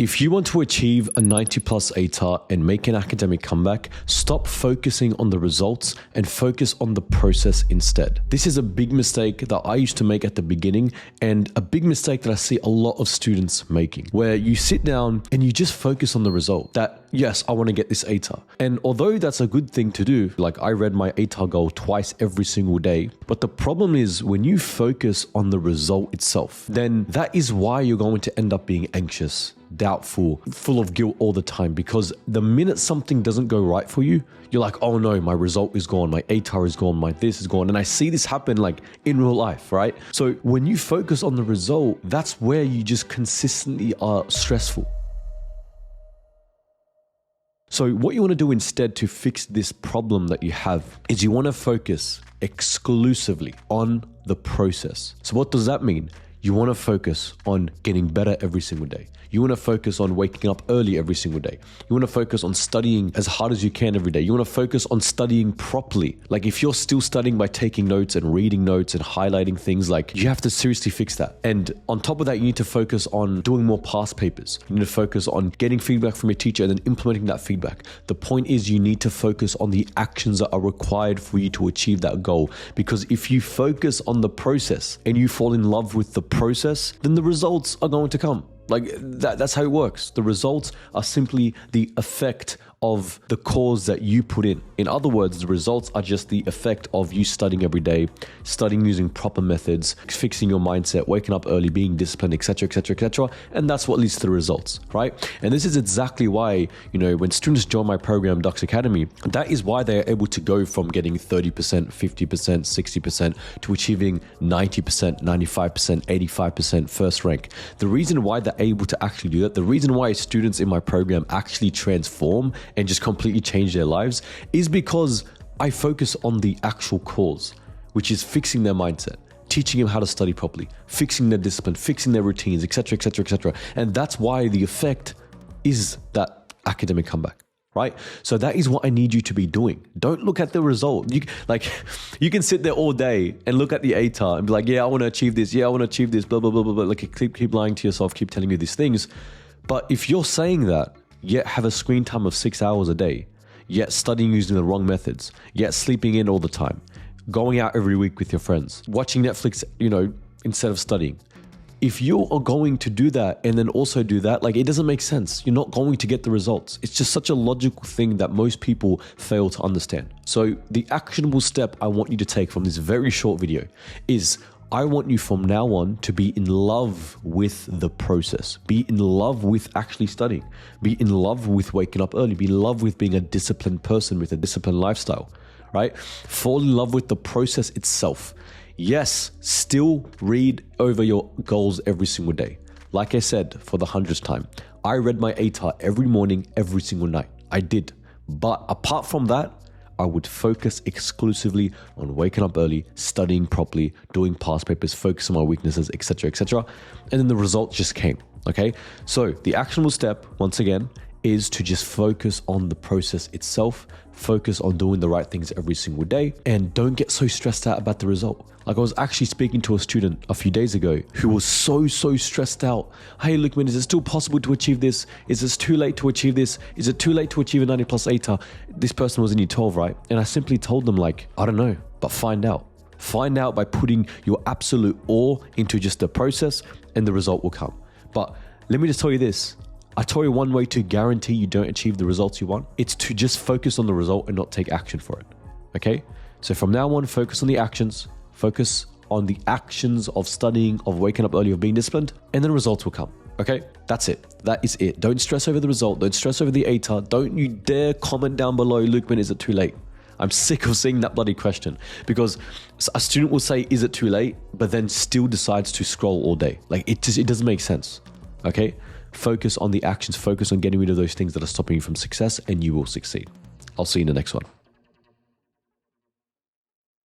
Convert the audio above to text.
If you want to achieve a 90 plus ATAR and make an academic comeback, stop focusing on the results and focus on the process instead. This is a big mistake that I used to make at the beginning, and a big mistake that I see a lot of students making, where you sit down and you just focus on the result that, yes, I want to get this ATAR. And although that's a good thing to do, like I read my ATAR goal twice every single day, but the problem is when you focus on the result itself, then that is why you're going to end up being anxious, doubtful, full of guilt all the time, because the minute something doesn't go right for you, you're like, oh no, my result is gone, my ATAR is gone, my this is gone. And I see this happen like in real life, right? So when you focus on the result, that's where you just consistently are stressful. So what you want to do instead to fix this problem that you have is you want to focus exclusively on the process. So what does that mean? You want to focus on getting better every single day. You want to focus on waking up early every single day. You want to focus on studying as hard as you can every day. You want to focus on studying properly. Like if you're still studying by taking notes and reading notes and highlighting things, like you have to seriously fix that. And on top of that, you need to focus on doing more past papers. You need to focus on getting feedback from your teacher and then implementing that feedback. The point is you need to focus on the actions that are required for you to achieve that goal. Because if you focus on the process and you fall in love with the process, then the results are going to come. Like that's how it works. The results are simply the effect of the cause that you put in. In other words, the results are just the effect of you studying every day, studying using proper methods, fixing your mindset, waking up early, being disciplined, etc., etc., etc. And that's what leads to the results, right? And this is exactly why, when students join my program, Dux Academy, that is why they are able to go from getting 30%, 50%, 60% to achieving 90%, 95%, 85% first rank. The reason why they're able to actually do that, the reason why students in my program actually transform and just completely change their lives is because I focus on the actual cause, which is fixing their mindset, teaching them how to study properly, fixing their discipline, fixing their routines, etc., etc., etc. And that's why the effect is that academic comeback, right? So that is what I need you to be doing. Don't look at the result. You can sit there all day and look at the ATAR and be like, yeah, I want to achieve this. Yeah, I want to achieve this, blah, blah, blah, blah, blah. Like keep lying to yourself, keep telling you these things. But if you're saying that, yet have a screen time of 6 hours a day, yet studying using the wrong methods, yet sleeping in all the time, going out every week with your friends, watching Netflix, instead of studying. If you are going to do that and then also do that, like it doesn't make sense. You're not going to get the results. It's just such a logical thing that most people fail to understand. So the actionable step I want you to take from this very short video is I want you from now on to be in love with the process. Be in love with actually studying. Be in love with waking up early. Be in love with being a disciplined person with a disciplined lifestyle, right? Fall in love with the process itself. Yes, still read over your goals every single day. Like I said, for the 100th time, I read my ATAR every morning, every single night. I did. But apart from that, I would focus exclusively on waking up early, studying properly, doing past papers, focus on my weaknesses, etc., etc. And then the results just came, okay? So the actionable step, once again, is to just focus on the process itself, focus on doing the right things every single day, and don't get so stressed out about the result. Like I was actually speaking to a student a few days ago who was so stressed out. Hey, look, man, is it still possible to achieve this? Is it too late to achieve this? Is it too late to achieve a 90 plus ATAR? This person was in year 12, right? And I simply told them like, I don't know, but find out. Find out by putting your absolute all into just the process and the result will come. But let me just tell you this. I tell you one way to guarantee you don't achieve the results you want. It's to just focus on the result and not take action for it. Okay? So from now on, focus on the actions. Focus on the actions of studying, of waking up early, of being disciplined, and then results will come. Okay? That's it. That is it. Don't stress over the result. Don't stress over the ATAR. Don't you dare comment down below, Luke, when is it too late? I'm sick of seeing that bloody question because a student will say, is it too late? But then still decides to scroll all day. Like it doesn't make sense. Okay? Focus on the actions, focus on getting rid of those things that are stopping you from success, and you will succeed. I'll see you in the next one.